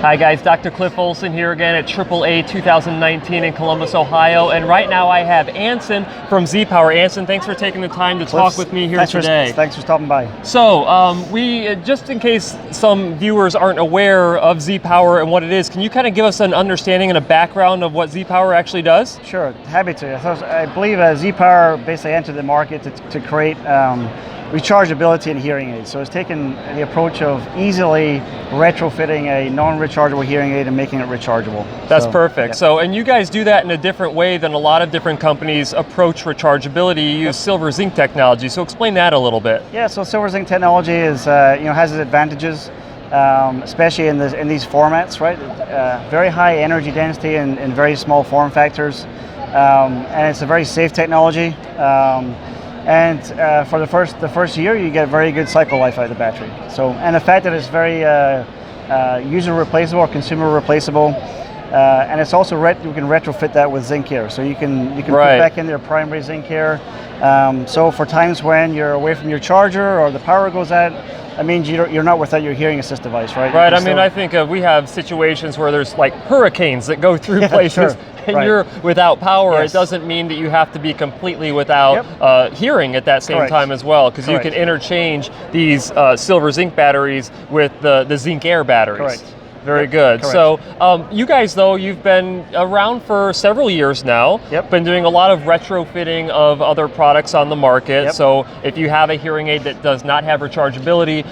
Hi guys, Dr. Cliff Olson here again at AAA 2019 in Columbus, Ohio, and right now I have Anson from Z-Power. Anson, thanks for taking the time to talk with me here today. Thanks for stopping by. So, just in case some viewers aren't aware of Z-Power and what it is, can you kind of give us an understanding and a background of what Z-Power actually does? Sure, happy to. I believe Z-Power basically entered the market to create rechargeability in hearing aids. So it's taken the approach of easily retrofitting a non-rechargeable hearing aid and making it rechargeable. That's perfect. Yeah. So, and you guys do that in a different way than a lot of different companies approach rechargeability. You use silver zinc technology. So explain that a little bit. Yeah, so silver zinc technology is, has its advantages, especially in these formats, right? Very high energy density in very small form factors, and it's a very safe technology. For the first year, you get very good cycle life out of the battery. So, and the fact that it's very user replaceable or consumer replaceable, and it's also you can retrofit that with zinc air. So you can put back in their primary zinc air. So for times when you're away from your charger or the power goes out, that means you're not without your hearing assist device, right? Right. I mean, I think we have situations where there's like hurricanes that go through places. Sure. And you're without power. Yes. It doesn't mean that you have to be completely without hearing at that same time as well, because you can interchange these silver zinc batteries with the zinc air batteries. Correct. Very good. Correct. So you guys, though, you've been around for several years now. Been doing a lot of retrofitting of other products on the market. So if you have a hearing aid that does not have rechargeability,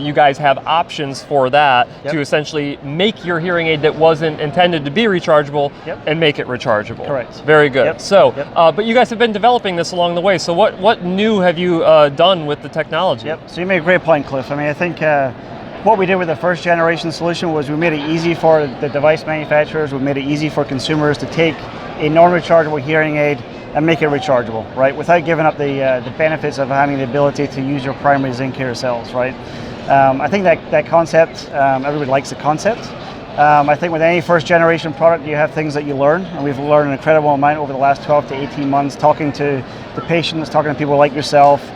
you guys have options for that to essentially make your hearing aid that wasn't intended to be rechargeable and make it rechargeable. Correct. Very good. So, but you guys have been developing this along the way. So what new have you done with the technology? So you made a great point, Cliff. I mean, I think what we did with the first generation solution was we made it easy for the device manufacturers, we made it easy for consumers to take a non-rechargeable hearing aid and make it rechargeable, right? Without giving up the benefits of having the ability to use your primary zinc air cells, right? I think that concept, everybody likes the concept. I think with any first generation product, you have things that you learn, and we've learned an incredible amount over the last 12 to 18 months, talking to the patients, talking to people like yourself,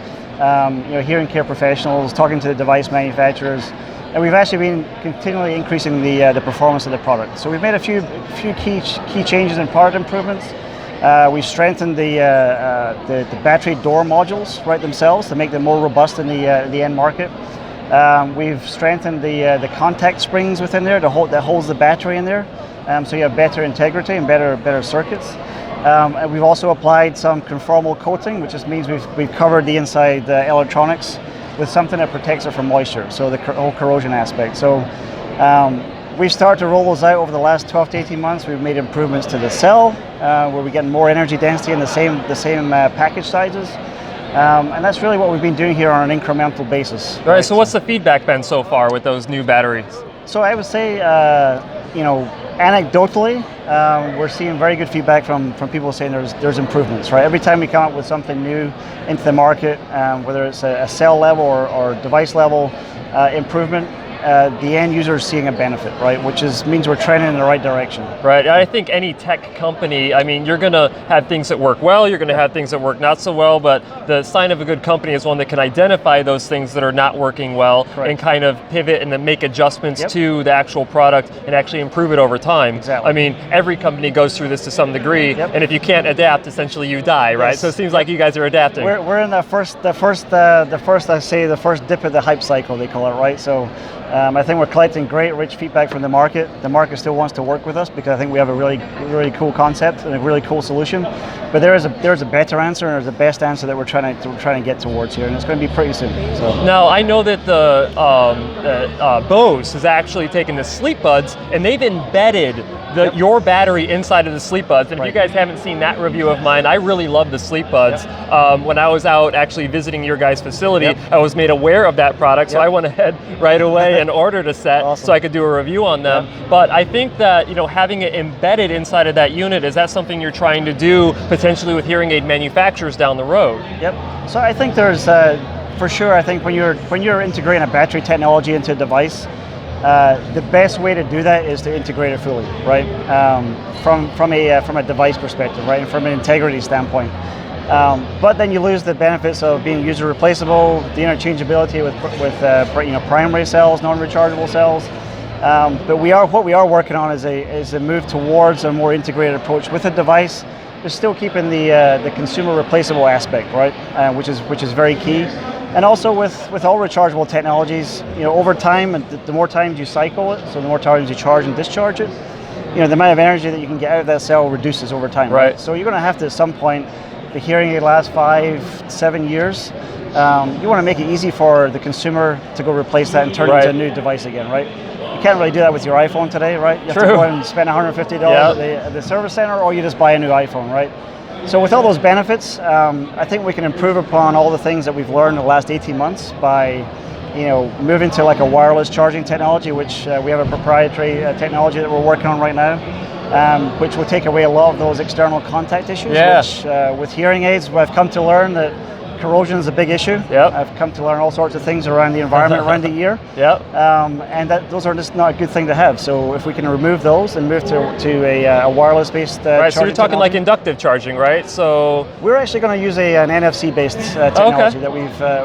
hearing care professionals, talking to the device manufacturers. And we've actually been continually increasing the performance of the product. So we've made a few key changes and product improvements. We've strengthened the battery door modules themselves to make them more robust in the end market. We've strengthened the contact springs within there that holds the battery in there, so you have better integrity and better circuits. And we've also applied some conformal coating, which just means we've covered the inside electronics with something that protects it from moisture, so the whole corrosion aspect. So we've started to roll those out over the last 12 to 18 months. We've made improvements to the cell, where we're getting more energy density in the same package sizes. And that's really what we've been doing here on an incremental basis. Right, so what's the feedback been so far with those new batteries? So I would say, anecdotally, we're seeing very good feedback from people saying there's improvements, right? Every time we come up with something new into the market, whether it's a cell level or device level improvement, the end user is seeing a benefit, right? Which means we're trending in the right direction. Right, I think any tech company, I mean, you're gonna have things that work well, you're gonna have things that work not so well, but the sign of a good company is one that can identify those things that are not working well and kind of pivot and then make adjustments to the actual product and actually improve it over time. Exactly. I mean, every company goes through this to some degree, and if you can't adapt, essentially you die, right? So it seems like you guys are adapting. We're in the first dip of the hype cycle, they call it, right? So I think we're collecting great, rich feedback from the market. The market still wants to work with us because I think we have a really, really cool concept and a really cool solution. But there's a better answer and there's a best answer that we're trying to get towards here, and it's going to be pretty soon. So. Now I know that the Bose has actually taken the sleep buds and they've embedded your battery inside of the sleep buds. And if you guys haven't seen that review of mine, I really love the sleep buds. When I was out actually visiting your guys' facility, I was made aware of that product, so I went ahead right away and ordered a set so I could do a review on them. But I think that having it embedded inside of that unit, is that something you're trying to do potentially with hearing aid manufacturers down the road? So I think there's for sure. I think when you're integrating a battery technology into a device, the best way to do that is to integrate it fully, right? From a device perspective, right, and from an integrity standpoint. But then you lose the benefits of being user replaceable, the interchangeability with primary cells, non-rechargeable cells. But what we are working on is a move towards a more integrated approach with the device. We're still keeping the consumer replaceable aspect, right? Which is very key. And also with all rechargeable technologies, over time, and the more times you cycle it, so the more times you charge and discharge it, the amount of energy that you can get out of that cell reduces over time. Right. So you're going to have to, at some point, the hearing aid lasts 5-7 years. You want to make it easy for the consumer to go replace that and turn it into a new device again, right? You can't really do that with your iPhone today, right? You have to go and spend $150 at the service center, or you just buy a new iPhone, right? So with all those benefits, I think we can improve upon all the things that we've learned in the last 18 months by moving to like a wireless charging technology, which we have a proprietary technology that we're working on right now, which will take away a lot of those external contact issues, which with hearing aids, I've come to learn that corrosion is a big issue. I've come to learn all sorts of things around the environment around the ear. And those are just not a good thing to have. So if we can remove those and move to a wireless-based right, so you're talking technology, like inductive charging, right? So we're actually going to use an NFC-based technology that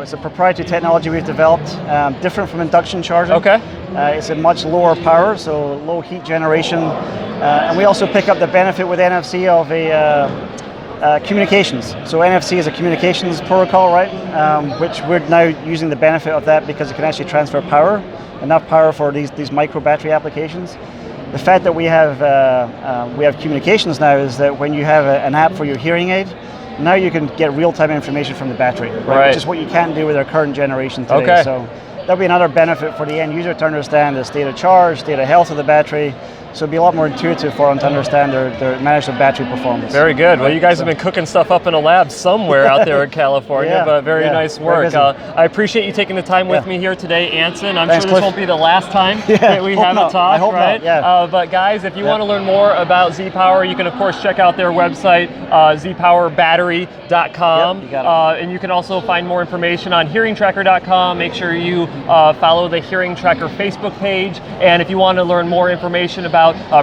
it's a proprietary technology we've developed, different from induction charging. It's a much lower power, so low heat generation, and we also pick up the benefit with NFC of communications. So NFC is a communications protocol, right? Which we're now using the benefit of that because it can actually transfer power, enough power for these micro battery applications. The fact that we have communications now is that when you have an app for your hearing aid, now you can get real-time information from the battery, right? Which is what you can't do with our current generation today. So that'll be another benefit for the end user to understand the state of charge, state of health of the battery. So it'd be a lot more intuitive for them to understand their manage their battery performance. Very good. Well, you guys have been cooking stuff up in a lab somewhere out there in California, but very nice work. I appreciate you taking the time with me here today, Anson. I'm sure this won't be the last time that we have a talk, right? But guys, if you want to learn more about Z-Power, you can of course check out their website, zpowerbattery.com. And you can also find more information on hearingtracker.com. Make sure you follow the Hearing Tracker Facebook page. And if you want to learn more information about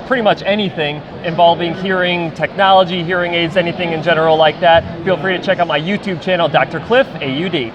pretty much anything involving hearing technology, hearing aids, anything in general like that, feel free to check out my YouTube channel, Dr. Cliff AUD.